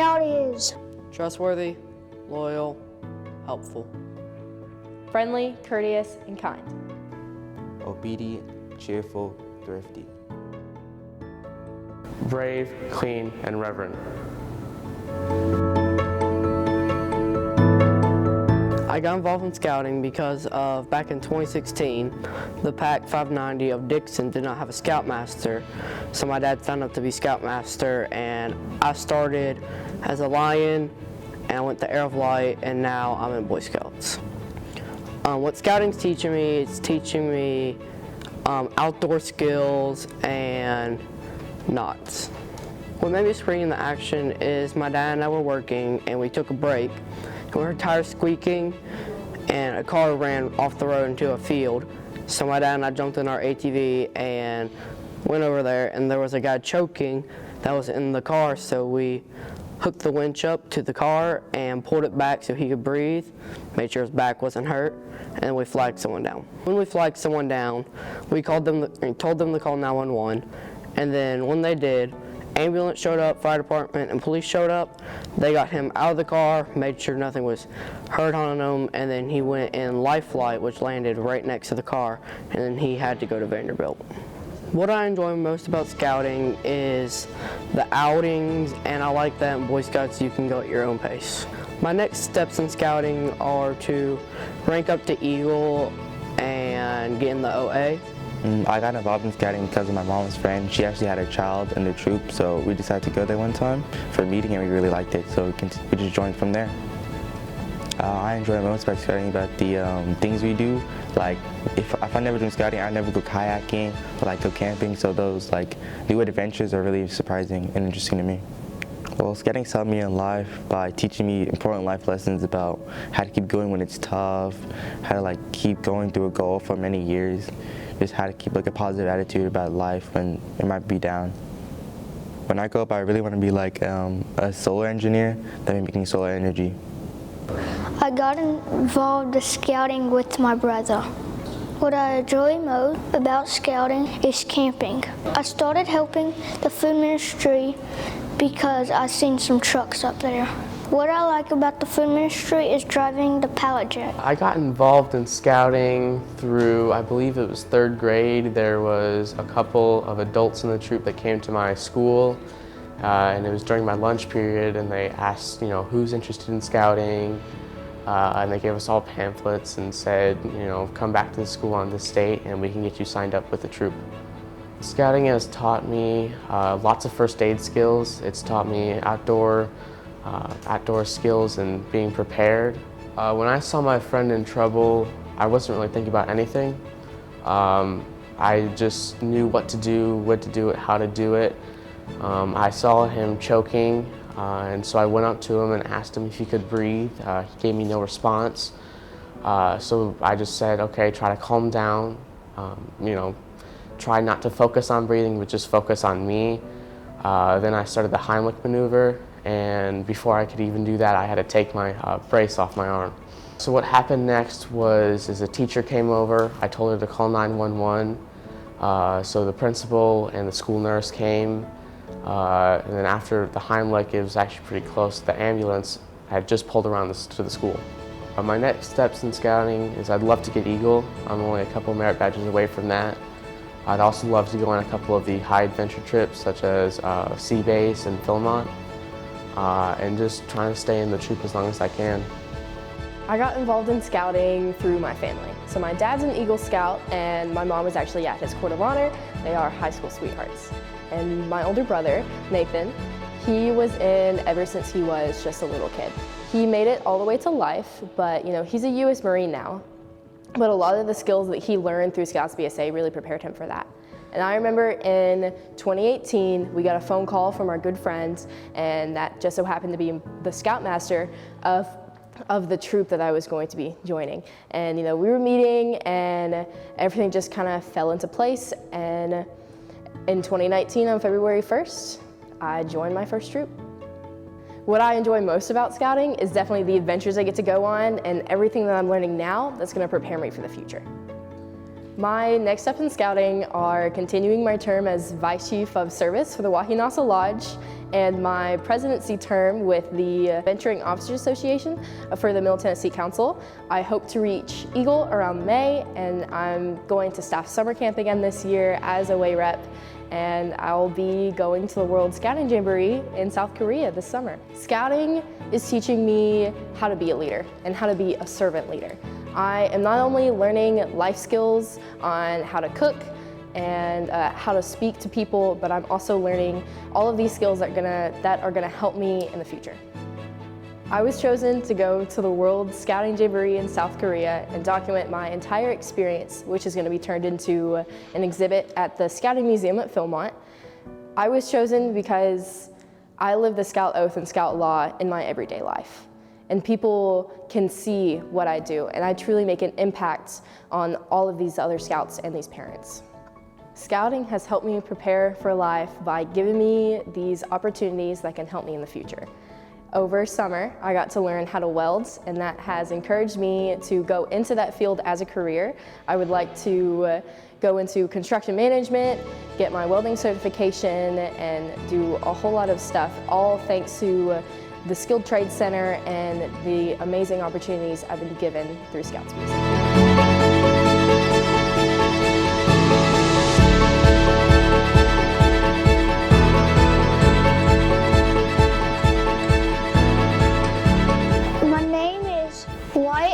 Scout is trustworthy, loyal, helpful, friendly, courteous, and kind, obedient, cheerful, thrifty, brave, clean, and reverent. I got involved in scouting because of back in 2016, the Pac 590 of Dixon did not have a scoutmaster, so my dad signed up to be scoutmaster, and I started as a Lion, and I went to Air of Light, and now I'm in Boy Scouts. What scouting's teaching me, it's teaching me outdoor skills and knots. What made me spring into action is my dad and I were working, and we took a break. We heard tires squeaking, and a car ran off the road into a field. So my dad and I jumped in our ATV and went over there, and there was a guy choking that was in the car, so we hooked the winch up to the car and pulled it back so he could breathe, made sure his back wasn't hurt, and then we flagged someone down. When we flagged someone down, we told them to call 911, and then when they did, ambulance showed up, fire department, and police showed up. They got him out of the car, made sure nothing was hurt on him, and then he went in life flight, which landed right next to the car, and then he had to go to Vanderbilt. What I enjoy most about scouting is the outings, and I like that in Boy Scouts you can go at your own pace. My next steps in scouting are to rank up to Eagle and get in the OA. I got involved in scouting because of my mom's friend. She actually had a child in the troop, so we decided to go there one time for a meeting, and we really liked it, so we just joined from there. I enjoy most about scouting about the things we do. Like if I never do scouting, I never go kayaking or like go camping, so those like new adventures are really surprising and interesting to me. Well, scouting helped me in life by teaching me important life lessons about how to keep going when it's tough, how to like keep going through a goal for many years, just how to keep like a positive attitude about life when it might be down. When I grow up, I really want to be like a solar engineer that is making solar energy. I got involved in scouting with my brother. What I enjoy most about scouting is camping. I started helping the food ministry because I seen some trucks up there. What I like about the food ministry is driving the pallet jack. I got involved in scouting through, I believe it was 3rd grade. There was a couple of adults in the troop that came to my school, and it was during my lunch period, and they asked, who's interested in scouting, and they gave us all pamphlets and said, come back to the school on this date and we can get you signed up with the troop. Scouting has taught me lots of first aid skills. It's taught me outdoor skills and being prepared. When I saw my friend in trouble, I wasn't really thinking about anything. I just knew what to do it, how to do it. I saw him choking, and so I went up to him and asked him if he could breathe. He gave me no response. So I just said, okay, try to calm down. Try not to focus on breathing, but just focus on me. Then I started the Heimlich maneuver, and before I could even do that, I had to take my brace off my arm. So what happened next was a teacher came over. I told her to call 911. So the principal and the school nurse came. And then after the Heimlich, it was actually pretty close. The ambulance had just pulled around to the school. My next steps in scouting is I'd love to get Eagle. I'm only a couple merit badges away from that. I'd also love to go on a couple of the high adventure trips, such as Sea Base and Philmont, and just trying to stay in the troop as long as I can. I got involved in scouting through my family. So my dad's an Eagle Scout, and my mom was actually at his Court of Honor. They are high school sweethearts. And my older brother, Nathan, he was in ever since he was just a little kid. He made it all the way to life, but he's a U.S. Marine now. But a lot of the skills that he learned through MTCBSA really prepared him for that. And I remember in 2018, we got a phone call from our good friends, and that just so happened to be the Scoutmaster of the troop that I was going to be joining. And we were meeting, and everything just kind of fell into place. And in 2019, on February 1st, I joined my first troop. What I enjoy most about scouting is definitely the adventures I get to go on and everything that I'm learning now that's going to prepare me for the future. My next steps in scouting are continuing my term as Vice Chief of Service for the Wahinasa Lodge and my presidency term with the Venturing Officers Association for the Middle Tennessee Council. I hope to reach Eagle around May, and I'm going to staff summer camp again this year as a way rep, and I'll be going to the World Scouting Jamboree in South Korea this summer. Scouting is teaching me how to be a leader and how to be a servant leader. I am not only learning life skills on how to cook and how to speak to people, but I'm also learning all of these skills that are gonna help me in the future. I was chosen to go to the World Scouting Jamboree in South Korea and document my entire experience, which is going to be turned into an exhibit at the Scouting Museum at Philmont. I was chosen because I live the Scout Oath and Scout Law in my everyday life. And people can see what I do, and I truly make an impact on all of these other Scouts and these parents. Scouting has helped me prepare for life by giving me these opportunities that can help me in the future. Over summer, I got to learn how to weld, and that has encouraged me to go into that field as a career. I would like to go into construction management, get my welding certification, and do a whole lot of stuff, all thanks to the Skilled Trade Center and the amazing opportunities I've been given through Scouts Museum.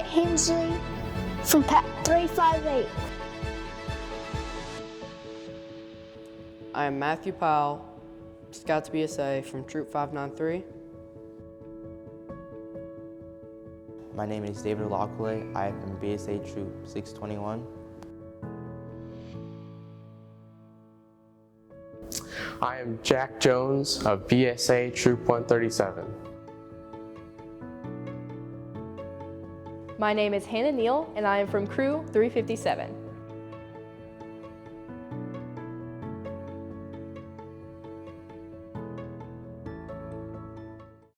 Hensley from Pack 358. I am Matthew Powell, MTCBSA from Troop 593. My name is David Lockley. I am from BSA Troop 621. I am Jack Jones of BSA Troop 137. My name is Hannah Neal, and I am from Crew 357.